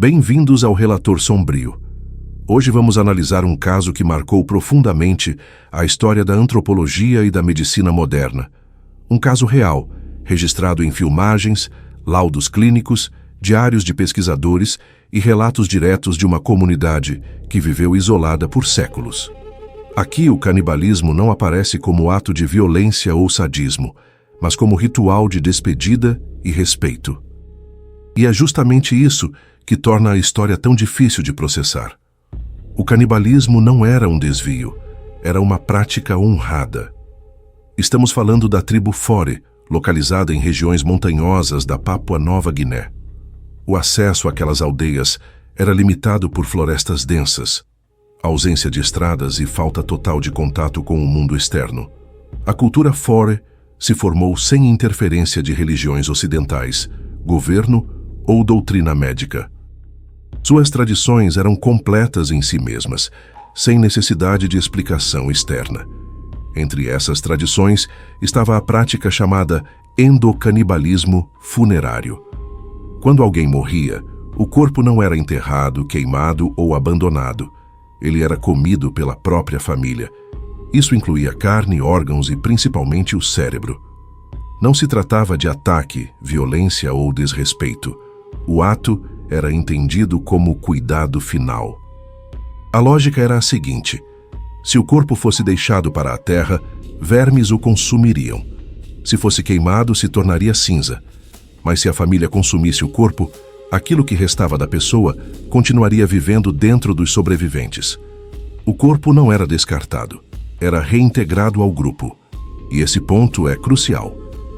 Bem-vindos ao Relator Sombrio. Hoje vamos analisar um caso que marcou profundamente a história da antropologia e da medicina moderna. Um caso real, registrado em filmagens, laudos clínicos, diários de pesquisadores e relatos diretos de uma comunidade que viveu isolada por séculos. Aqui o canibalismo não aparece como ato de violência ou sadismo, mas como ritual de despedida e respeito. E é justamente isso que torna a história tão difícil de processar. O canibalismo não era um desvio, era uma prática honrada. Estamos falando da tribo Fore, localizada em regiões montanhosas da Papua Nova Guiné. O acesso àquelas aldeias era limitado por florestas densas, ausência de estradas e falta total de contato com o mundo externo. A cultura Fore se formou sem interferência de religiões ocidentais, governo ou doutrina médica. Suas tradições eram completas em si mesmas, sem necessidade de explicação externa. Entre essas tradições estava a prática chamada endocanibalismo funerário. Quando alguém morria, o corpo não era enterrado, queimado ou abandonado. Ele era comido pela própria família. Isso incluía carne, órgãos e principalmente o cérebro. Não se tratava de ataque, violência ou desrespeito. O ato era entendido como cuidado final. A lógica era a seguinte: se o corpo fosse deixado para a terra, vermes o consumiriam. Se fosse queimado, se tornaria cinza. Mas se a família consumisse o corpo, aquilo que restava da pessoa continuaria vivendo dentro dos sobreviventes. O corpo não era descartado, era reintegrado ao grupo. E esse ponto é crucial.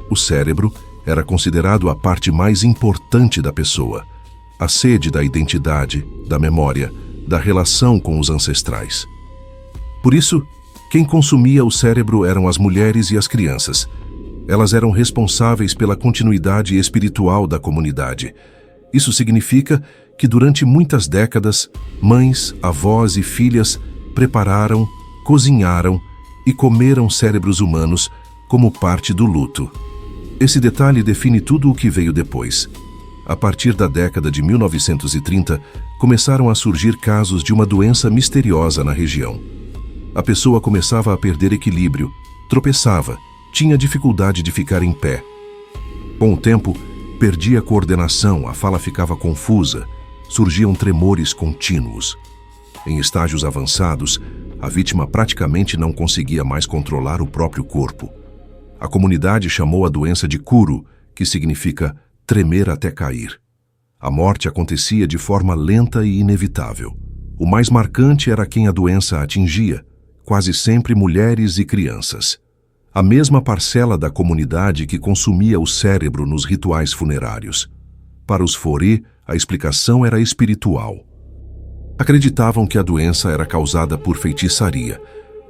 O cérebro era considerado a parte mais importante da pessoa, a sede da identidade, da memória, da relação com os ancestrais. Por isso, quem consumia o cérebro eram as mulheres e as crianças. Elas eram responsáveis pela continuidade espiritual da comunidade. Isso significa que durante muitas décadas, mães, avós e filhas prepararam, cozinharam e comeram cérebros humanos como parte do luto. Esse detalhe define tudo o que veio depois. A partir da década de 1930, começaram a surgir casos de uma doença misteriosa na região. A pessoa começava a perder equilíbrio, tropeçava, tinha dificuldade de ficar em pé. Com o tempo, perdia a coordenação, a fala ficava confusa, surgiam tremores contínuos. Em estágios avançados, a vítima praticamente não conseguia mais controlar o próprio corpo. A comunidade chamou a doença de Kuru, que significa tremer até cair. A morte acontecia de forma lenta e inevitável. O mais marcante era quem a doença atingia, quase sempre mulheres e crianças. A mesma parcela da comunidade que consumia o cérebro nos rituais funerários. Para os Fore, a explicação era espiritual. Acreditavam que a doença era causada por feitiçaria,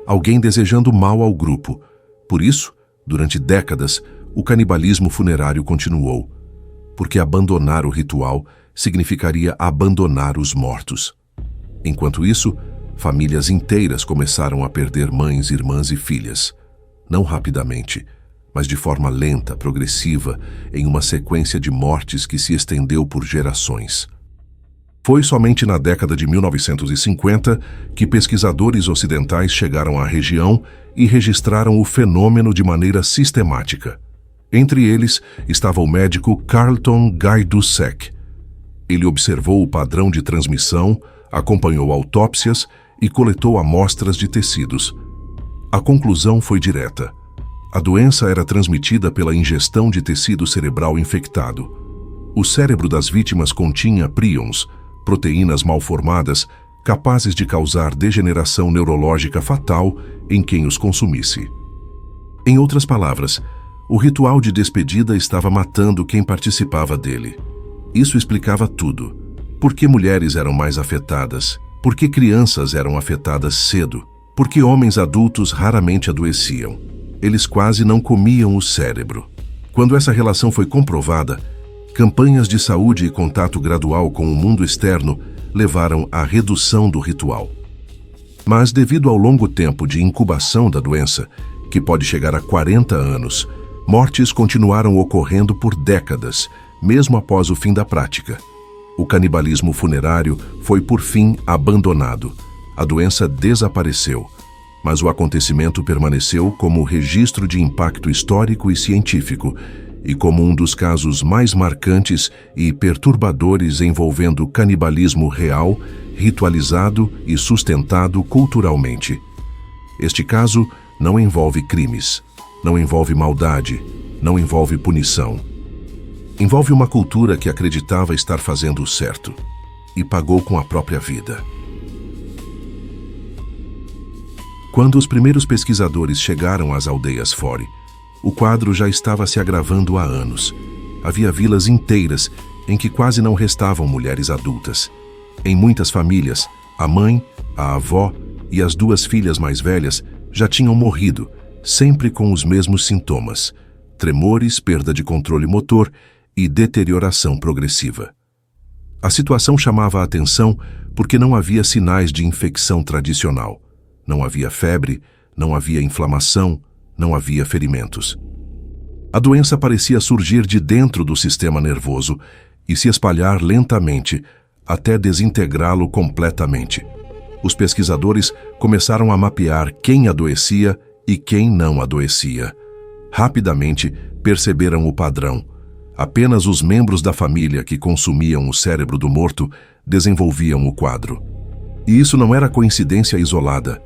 alguém desejando mal ao grupo. Por isso, durante décadas, o canibalismo funerário continuou, porque abandonar o ritual significaria abandonar os mortos. Enquanto isso, famílias inteiras começaram a perder mães, irmãs e filhas. Não rapidamente, mas de forma lenta, progressiva, em uma sequência de mortes que se estendeu por gerações. Foi somente na década de 1950 que pesquisadores ocidentais chegaram à região e registraram o fenômeno de maneira sistemática. Entre eles estava o médico Carlton Gajdusek. Ele observou o padrão de transmissão, acompanhou autópsias e coletou amostras de tecidos. A conclusão foi direta. A doença era transmitida pela ingestão de tecido cerebral infectado. O cérebro das vítimas continha prions, proteínas mal formadas, capazes de causar degeneração neurológica fatal em quem os consumisse. Em outras palavras, o ritual de despedida estava matando quem participava dele. Isso explicava tudo. Por que mulheres eram mais afetadas? Por que crianças eram afetadas cedo? Por que homens adultos raramente adoeciam? Eles quase não comiam o cérebro. Quando essa relação foi comprovada, campanhas de saúde e contato gradual com o mundo externo levaram à redução do ritual. Mas devido ao longo tempo de incubação da doença, que pode chegar a 40 anos, mortes continuaram ocorrendo por décadas, mesmo após o fim da prática. O canibalismo funerário foi por fim abandonado. A doença desapareceu, mas o acontecimento permaneceu como registro de impacto histórico e científico e como um dos casos mais marcantes e perturbadores envolvendo canibalismo real, ritualizado e sustentado culturalmente. Este caso não envolve crimes, não envolve maldade, não envolve punição. Envolve uma cultura que acreditava estar fazendo o certo e pagou com a própria vida. Quando os primeiros pesquisadores chegaram às aldeias Fore, o quadro já estava se agravando há anos. Havia vilas inteiras em que quase não restavam mulheres adultas. Em muitas famílias, a mãe, a avó e as 2 filhas mais velhas já tinham morrido, sempre com os mesmos sintomas: tremores, perda de controle motor e deterioração progressiva. A situação chamava a atenção porque não havia sinais de infecção tradicional. Não havia febre, não havia inflamação, não havia ferimentos. A doença parecia surgir de dentro do sistema nervoso e se espalhar lentamente até desintegrá-lo completamente. Os pesquisadores começaram a mapear quem adoecia e quem não adoecia. Rapidamente perceberam o padrão. Apenas os membros da família que consumiam o cérebro do morto desenvolviam o quadro. E isso não era coincidência isolada.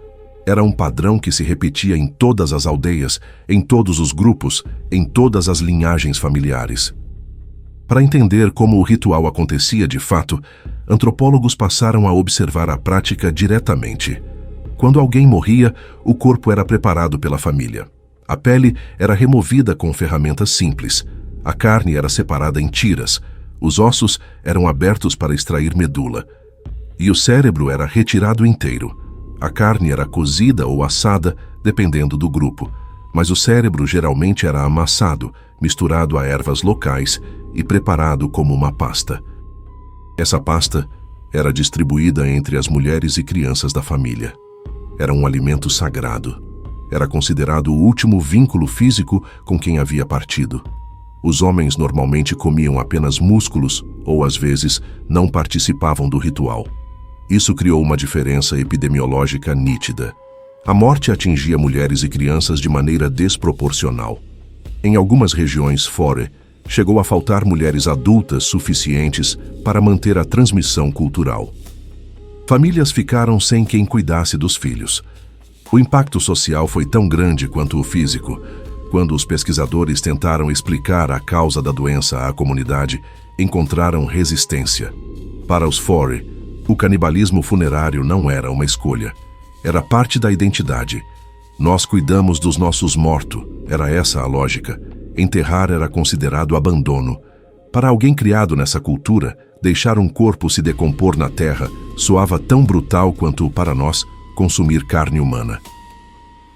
Era um padrão que se repetia em todas as aldeias, em todos os grupos, em todas as linhagens familiares. Para entender como o ritual acontecia de fato, antropólogos passaram a observar a prática diretamente. Quando alguém morria, o corpo era preparado pela família. A pele era removida com ferramentas simples. A carne era separada em tiras. Os ossos eram abertos para extrair medula. E o cérebro era retirado inteiro. A carne era cozida ou assada, dependendo do grupo, mas o cérebro geralmente era amassado, misturado a ervas locais e preparado como uma pasta. Essa pasta era distribuída entre as mulheres e crianças da família. Era um alimento sagrado. Era considerado o último vínculo físico com quem havia partido. Os homens normalmente comiam apenas músculos ou, às vezes, não participavam do ritual. Isso criou uma diferença epidemiológica nítida. A morte atingia mulheres e crianças de maneira desproporcional. Em algumas regiões Fore, chegou a faltar mulheres adultas suficientes para manter a transmissão cultural. Famílias ficaram sem quem cuidasse dos filhos. O impacto social foi tão grande quanto o físico. Quando os pesquisadores tentaram explicar a causa da doença à comunidade, encontraram resistência. Para os Fore, o canibalismo funerário não era uma escolha. Era parte da identidade. Nós cuidamos dos nossos mortos. Era essa a lógica. Enterrar era considerado abandono. Para alguém criado nessa cultura, deixar um corpo se decompor na terra soava tão brutal quanto, para nós, consumir carne humana.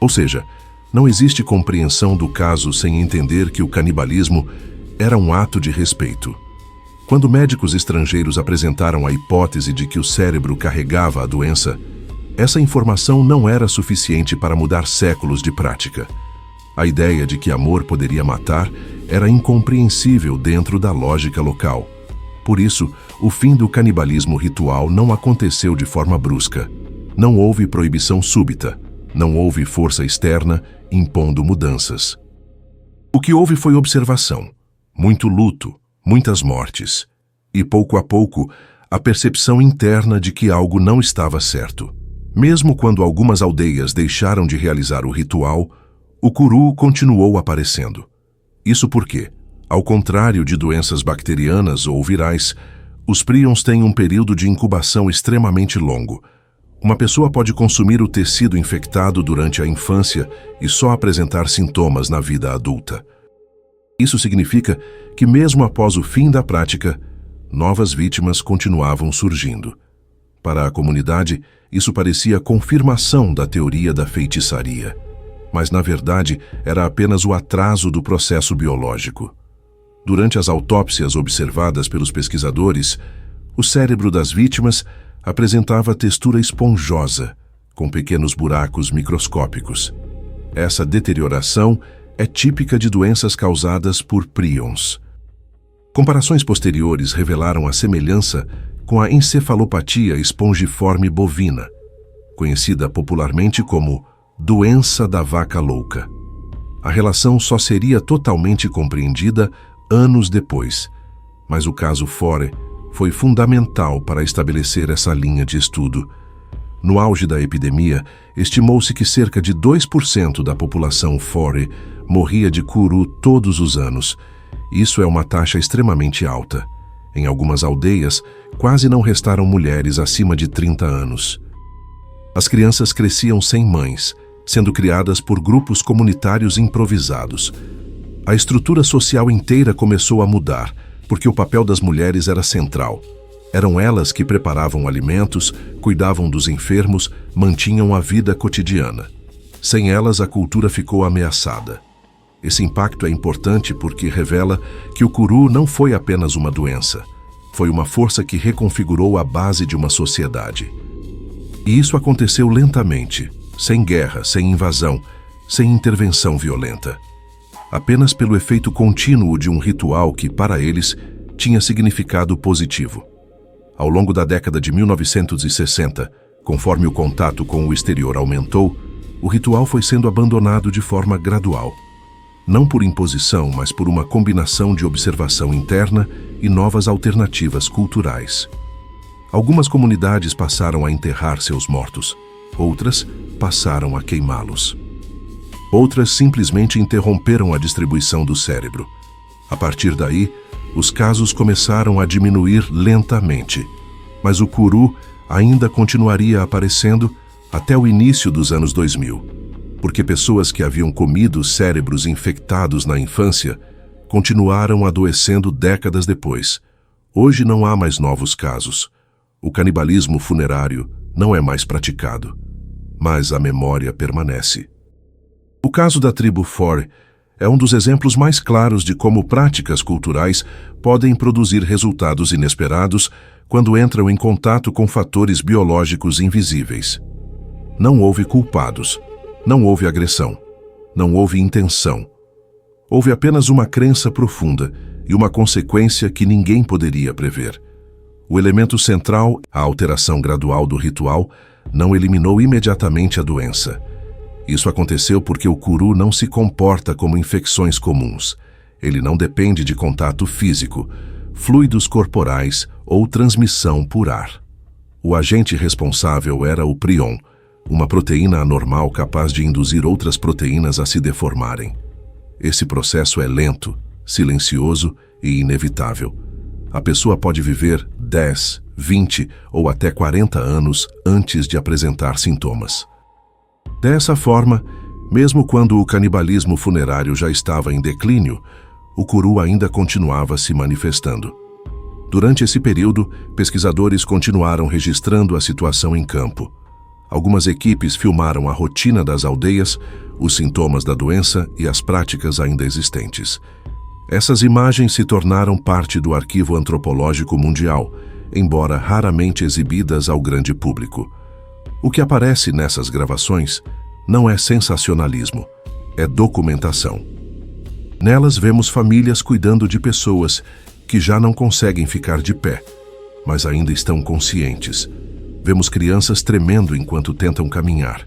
Ou seja, não existe compreensão do caso sem entender que o canibalismo era um ato de respeito. Quando médicos estrangeiros apresentaram a hipótese de que o cérebro carregava a doença, essa informação não era suficiente para mudar séculos de prática. A ideia de que amor poderia matar era incompreensível dentro da lógica local. Por isso, o fim do canibalismo ritual não aconteceu de forma brusca. Não houve proibição súbita. Não houve força externa impondo mudanças. O que houve foi observação, muito luto, muitas mortes, e pouco a pouco, a percepção interna de que algo não estava certo. Mesmo quando algumas aldeias deixaram de realizar o ritual, o curu continuou aparecendo. Isso porque, ao contrário de doenças bacterianas ou virais, os prions têm um período de incubação extremamente longo. Uma pessoa pode consumir o tecido infectado durante a infância e só apresentar sintomas na vida adulta. Isso significa que, mesmo após o fim da prática, novas vítimas continuavam surgindo. Para a comunidade, isso parecia confirmação da teoria da feitiçaria. Mas, na verdade, era apenas o atraso do processo biológico. Durante as autópsias observadas pelos pesquisadores, o cérebro das vítimas apresentava textura esponjosa, com pequenos buracos microscópicos. Essa deterioração é típica de doenças causadas por prions. Comparações posteriores revelaram a semelhança com a encefalopatia espongiforme bovina, conhecida popularmente como doença da vaca louca. A relação só seria totalmente compreendida anos depois, mas o caso Fore foi fundamental para estabelecer essa linha de estudo. No auge da epidemia, estimou-se que cerca de 2% da população Fore morria de curu todos os anos. Isso é uma taxa extremamente alta. Em algumas aldeias, quase não restaram mulheres acima de 30 anos. As crianças cresciam sem mães, sendo criadas por grupos comunitários improvisados. A estrutura social inteira começou a mudar, porque o papel das mulheres era central. Eram elas que preparavam alimentos, cuidavam dos enfermos, mantinham a vida cotidiana. Sem elas, a cultura ficou ameaçada. Esse impacto é importante porque revela que o curu não foi apenas uma doença. Foi uma força que reconfigurou a base de uma sociedade. E isso aconteceu lentamente, sem guerra, sem invasão, sem intervenção violenta. Apenas pelo efeito contínuo de um ritual que, para eles, tinha significado positivo. Ao longo da década de 1960, conforme o contato com o exterior aumentou, o ritual foi sendo abandonado de forma gradual. Não por imposição, mas por uma combinação de observação interna e novas alternativas culturais. Algumas comunidades passaram a enterrar seus mortos, outras passaram a queimá-los. Outras simplesmente interromperam a distribuição do cérebro. A partir daí, os casos começaram a diminuir lentamente, mas o curu ainda continuaria aparecendo até o início dos anos 2000, porque pessoas que haviam comido cérebros infectados na infância continuaram adoecendo décadas depois. Hoje não há mais novos casos. O canibalismo funerário não é mais praticado, mas a memória permanece. O caso da tribo Fore é um dos exemplos mais claros de como práticas culturais podem produzir resultados inesperados quando entram em contato com fatores biológicos invisíveis. Não houve culpados, não houve agressão, não houve intenção. Houve apenas uma crença profunda e uma consequência que ninguém poderia prever. O elemento central, a alteração gradual do ritual, não eliminou imediatamente a doença. Isso aconteceu porque o curu não se comporta como infecções comuns. Ele não depende de contato físico, fluidos corporais ou transmissão por ar. O agente responsável era o prion, uma proteína anormal capaz de induzir outras proteínas a se deformarem. Esse processo é lento, silencioso e inevitável. A pessoa pode viver 10, 20 ou até 40 anos antes de apresentar sintomas. Dessa forma, mesmo quando o canibalismo funerário já estava em declínio, o curu ainda continuava se manifestando. Durante esse período, pesquisadores continuaram registrando a situação em campo. Algumas equipes filmaram a rotina das aldeias, os sintomas da doença e as práticas ainda existentes. Essas imagens se tornaram parte do arquivo antropológico mundial, embora raramente exibidas ao grande público. O que aparece nessas gravações não é sensacionalismo, é documentação. Nelas vemos famílias cuidando de pessoas que já não conseguem ficar de pé, mas ainda estão conscientes. Vemos crianças tremendo enquanto tentam caminhar.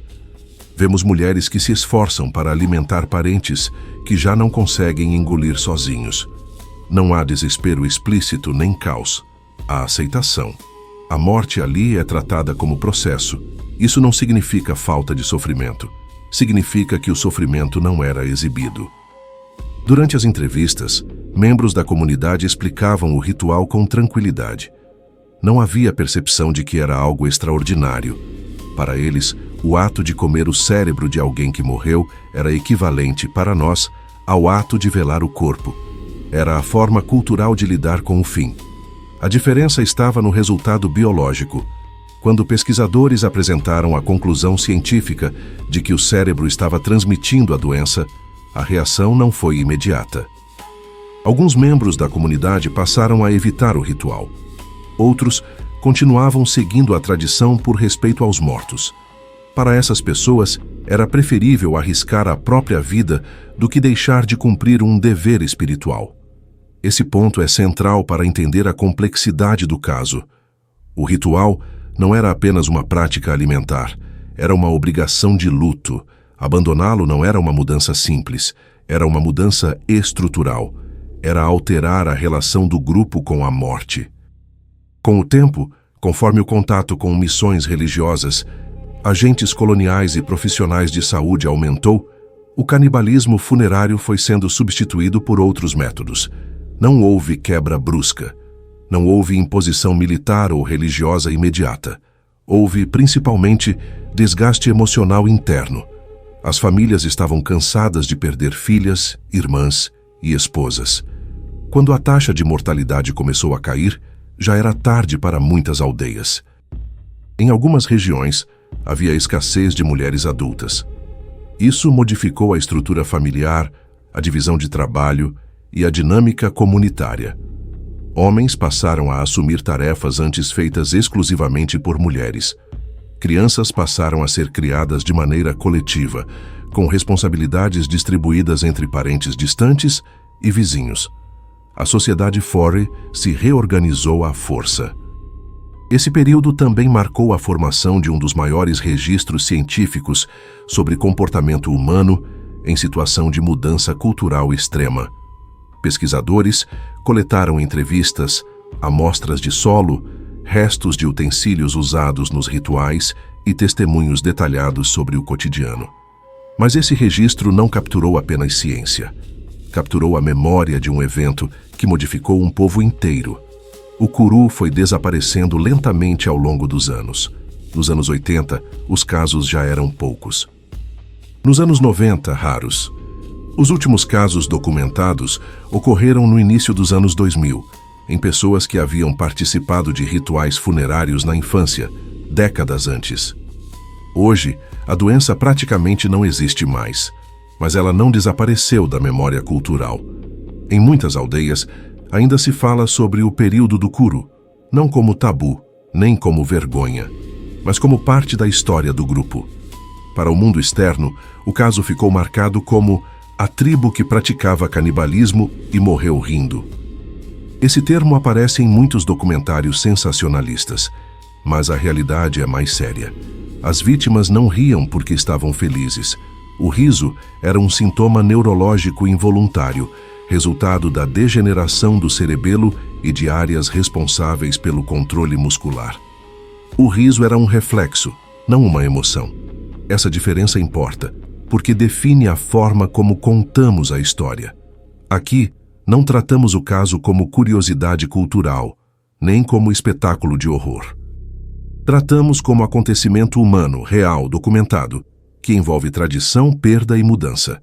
Vemos mulheres que se esforçam para alimentar parentes que já não conseguem engolir sozinhos. Não há desespero explícito nem caos. Há aceitação. A morte ali é tratada como processo. Isso não significa falta de sofrimento. Significa que o sofrimento não era exibido. Durante as entrevistas, membros da comunidade explicavam o ritual com tranquilidade. Não havia percepção de que era algo extraordinário. Para eles, o ato de comer o cérebro de alguém que morreu era equivalente, para nós, ao ato de velar o corpo. Era a forma cultural de lidar com o fim. A diferença estava no resultado biológico. Quando pesquisadores apresentaram a conclusão científica de que o cérebro estava transmitindo a doença, a reação não foi imediata. Alguns membros da comunidade passaram a evitar o ritual. Outros continuavam seguindo a tradição por respeito aos mortos. Para essas pessoas, era preferível arriscar a própria vida do que deixar de cumprir um dever espiritual. Esse ponto é central para entender a complexidade do caso. O ritual não era apenas uma prática alimentar, era uma obrigação de luto. Abandoná-lo não era uma mudança simples, era uma mudança estrutural. Era alterar a relação do grupo com a morte. Com o tempo, conforme o contato com missões religiosas, agentes coloniais e profissionais de saúde aumentou, o canibalismo funerário foi sendo substituído por outros métodos. Não houve quebra brusca. Não houve imposição militar ou religiosa imediata. Houve, principalmente, desgaste emocional interno. As famílias estavam cansadas de perder filhas, irmãs e esposas. Quando a taxa de mortalidade começou a cair, já era tarde para muitas aldeias. Em algumas regiões, havia escassez de mulheres adultas. Isso modificou a estrutura familiar, a divisão de trabalho e a dinâmica comunitária. Homens passaram a assumir tarefas antes feitas exclusivamente por mulheres. Crianças passaram a ser criadas de maneira coletiva, com responsabilidades distribuídas entre parentes distantes e vizinhos. A sociedade Fore se reorganizou à força. Esse período também marcou a formação de um dos maiores registros científicos sobre comportamento humano em situação de mudança cultural extrema. Pesquisadores coletaram entrevistas, amostras de solo, restos de utensílios usados nos rituais e testemunhos detalhados sobre o cotidiano. Mas esse registro não capturou apenas ciência. Capturou a memória de um evento que modificou um povo inteiro. O Kuru foi desaparecendo lentamente ao longo dos anos. Nos anos 80, os casos já eram poucos. Nos anos 90, raros. Os últimos casos documentados ocorreram no início dos anos 2000, em pessoas que haviam participado de rituais funerários na infância, décadas antes. Hoje, a doença praticamente não existe mais, mas ela não desapareceu da memória cultural. Em muitas aldeias, ainda se fala sobre o período do Kuru, não como tabu, nem como vergonha, mas como parte da história do grupo. Para o mundo externo, o caso ficou marcado como a tribo que praticava canibalismo e morreu rindo. Esse termo aparece em muitos documentários sensacionalistas, mas a realidade é mais séria. As vítimas não riam porque estavam felizes. O riso era um sintoma neurológico involuntário, resultado da degeneração do cerebelo e de áreas responsáveis pelo controle muscular. O riso era um reflexo, não uma emoção. Essa diferença importa, porque define a forma como contamos a história. Aqui, não tratamos o caso como curiosidade cultural, nem como espetáculo de horror. Tratamos como acontecimento humano, real, documentado, que envolve tradição, perda e mudança.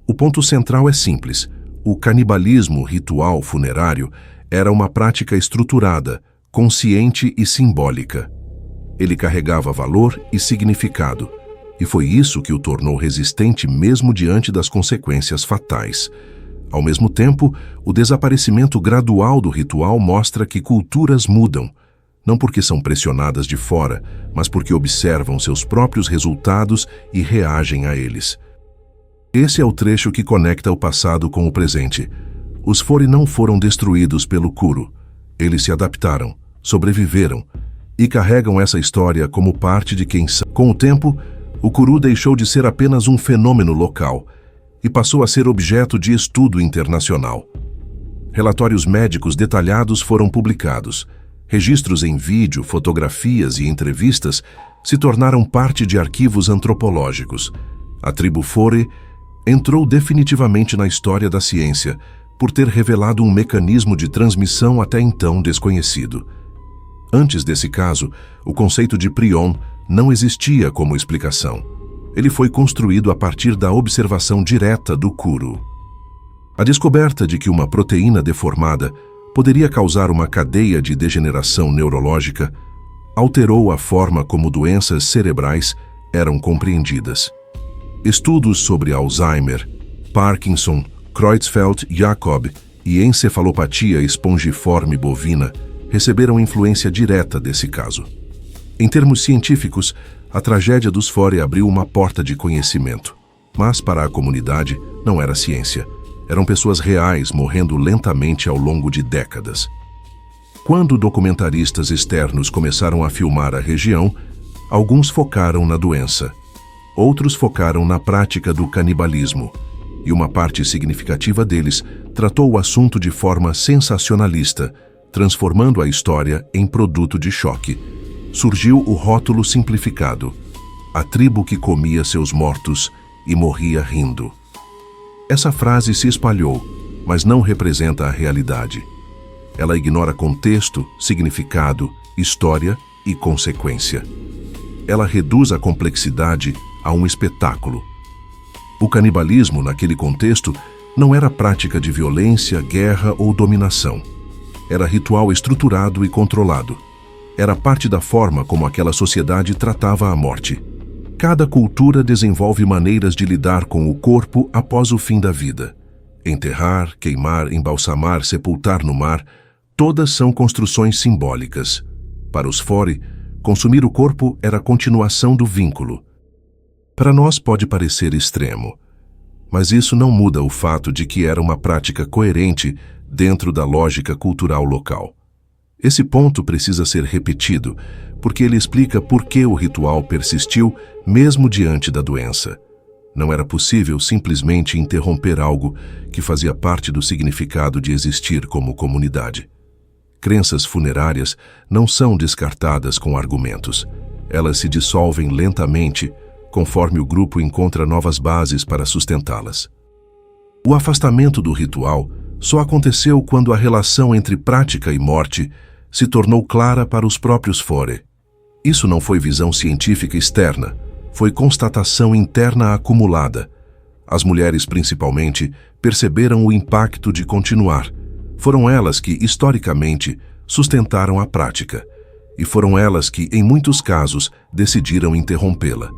O ponto central é simples. O canibalismo ritual funerário era uma prática estruturada, consciente e simbólica. Ele carregava valor e significado, e foi isso que o tornou resistente mesmo diante das consequências fatais. Ao mesmo tempo, o desaparecimento gradual do ritual mostra que culturas mudam, não porque são pressionadas de fora, mas porque observam seus próprios resultados e reagem a eles. Esse é o trecho que conecta o passado com o presente. Os Fore não foram destruídos pelo Kuru. Eles se adaptaram, sobreviveram e carregam essa história como parte de quem são. Com o tempo, o Kuru deixou de ser apenas um fenômeno local e passou a ser objeto de estudo internacional. Relatórios médicos detalhados foram publicados. Registros em vídeo, fotografias e entrevistas se tornaram parte de arquivos antropológicos. A tribo Fore entrou definitivamente na história da ciência por ter revelado um mecanismo de transmissão até então desconhecido. Antes desse caso, o conceito de prion não existia como explicação. Ele foi construído a partir da observação direta do Kuru. A descoberta de que uma proteína deformada poderia causar uma cadeia de degeneração neurológica alterou a forma como doenças cerebrais eram compreendidas. Estudos sobre Alzheimer, Parkinson, Creutzfeldt-Jakob e encefalopatia espongiforme bovina receberam influência direta desse caso. Em termos científicos, a tragédia dos Fore abriu uma porta de conhecimento. Mas para a comunidade não era ciência, Eram pessoas reais morrendo lentamente ao longo de décadas. Quando documentaristas externos começaram a filmar a região, alguns focaram na doença. Outros focaram na prática do canibalismo, e uma parte significativa deles tratou o assunto de forma sensacionalista, transformando a história em produto de choque. Surgiu o rótulo simplificado: a tribo que comia seus mortos e morria rindo. Essa frase se espalhou, mas não representa a realidade. Ela ignora contexto, significado, história e consequência. Ela reduz a complexidade a um espetáculo. O canibalismo, naquele contexto, não era prática de violência, guerra ou dominação. Era ritual estruturado e controlado. Era parte da forma como aquela sociedade tratava a morte. Cada cultura desenvolve maneiras de lidar com o corpo após o fim da vida. Enterrar, queimar, embalsamar, sepultar no mar, todas são construções simbólicas. Para os Fore, consumir o corpo era a continuação do vínculo. Para nós pode parecer extremo, mas isso não muda o fato de que era uma prática coerente dentro da lógica cultural local. Esse ponto precisa ser repetido, porque ele explica por que o ritual persistiu mesmo diante da doença. Não era possível simplesmente interromper algo que fazia parte do significado de existir como comunidade. Crenças funerárias não são descartadas com argumentos. Elas se dissolvem lentamente, conforme o grupo encontra novas bases para sustentá-las. O afastamento do ritual só aconteceu quando a relação entre prática e morte se tornou clara para os próprios Fore. Isso não foi visão científica externa, foi constatação interna acumulada. As mulheres, principalmente, perceberam o impacto de continuar. Foram elas que, historicamente, sustentaram a prática. E foram elas que, em muitos casos, decidiram interrompê-la.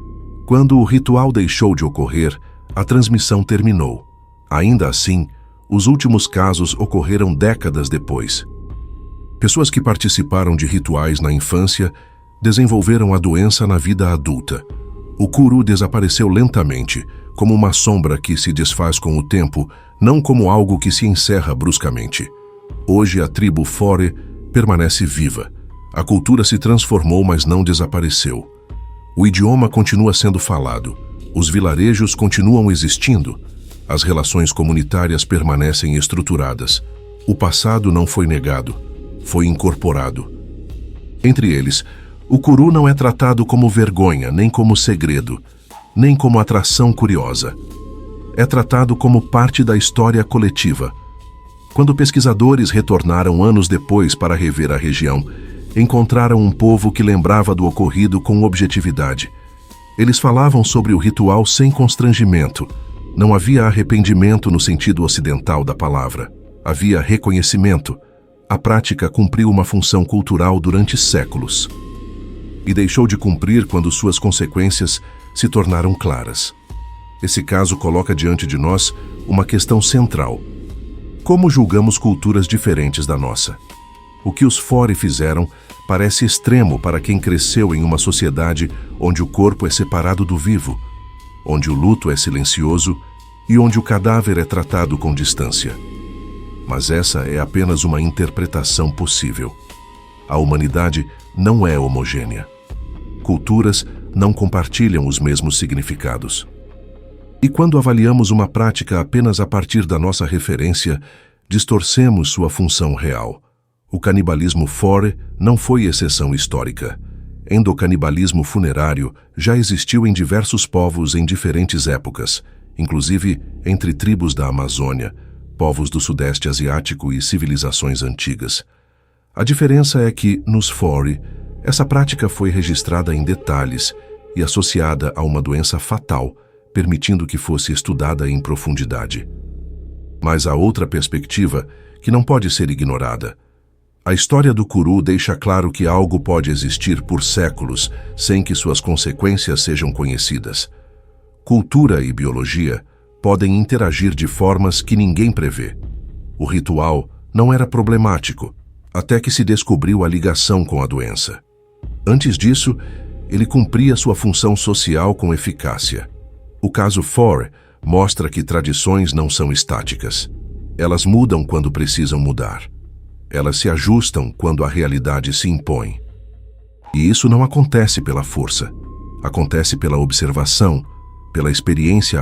Quando o ritual deixou de ocorrer, a transmissão terminou. Ainda assim, os últimos casos ocorreram décadas depois. Pessoas que participaram de rituais na infância desenvolveram a doença na vida adulta. O Kuru desapareceu lentamente, como uma sombra que se desfaz com o tempo, não como algo que se encerra bruscamente. Hoje a tribo Fore permanece viva. A cultura se transformou, mas não desapareceu. O idioma continua sendo falado. Os vilarejos continuam existindo. As relações comunitárias permanecem estruturadas. O passado não foi negado, foi incorporado. Entre eles, o Kuru não é tratado como vergonha, nem como segredo, nem como atração curiosa. É tratado como parte da história coletiva. Quando pesquisadores retornaram anos depois para rever a região, encontraram um povo que lembrava do ocorrido com objetividade. Eles falavam sobre o ritual sem constrangimento. Não havia arrependimento no sentido ocidental da palavra. Havia reconhecimento. A prática cumpriu uma função cultural durante séculos. E deixou de cumprir quando suas consequências se tornaram claras. Esse caso coloca diante de nós uma questão central. Como julgamos culturas diferentes da nossa? O que os Fore fizeram parece extremo para quem cresceu em uma sociedade onde o corpo é separado do vivo, onde o luto é silencioso e onde o cadáver é tratado com distância. Mas essa é apenas uma interpretação possível. A humanidade não é homogênea. Culturas não compartilham os mesmos significados. E quando avaliamos uma prática apenas a partir da nossa referência, distorcemos sua função real. O canibalismo Fore não foi exceção histórica. Endocanibalismo funerário já existiu em diversos povos em diferentes épocas, inclusive entre tribos da Amazônia, povos do Sudeste Asiático e civilizações antigas. A diferença é que, nos Fore, essa prática foi registrada em detalhes e associada a uma doença fatal, permitindo que fosse estudada em profundidade. Mas há outra perspectiva que não pode ser ignorada. A história do Kuru deixa claro que algo pode existir por séculos sem que suas consequências sejam conhecidas. Cultura e biologia podem interagir de formas que ninguém prevê. O ritual não era problemático, até que se descobriu a ligação com a doença. Antes disso, ele cumpria sua função social com eficácia. O caso Fore mostra que tradições não são estáticas. Elas mudam quando precisam mudar. Elas se ajustam quando a realidade se impõe. E isso não acontece pela força. Acontece pela observação, pela experiência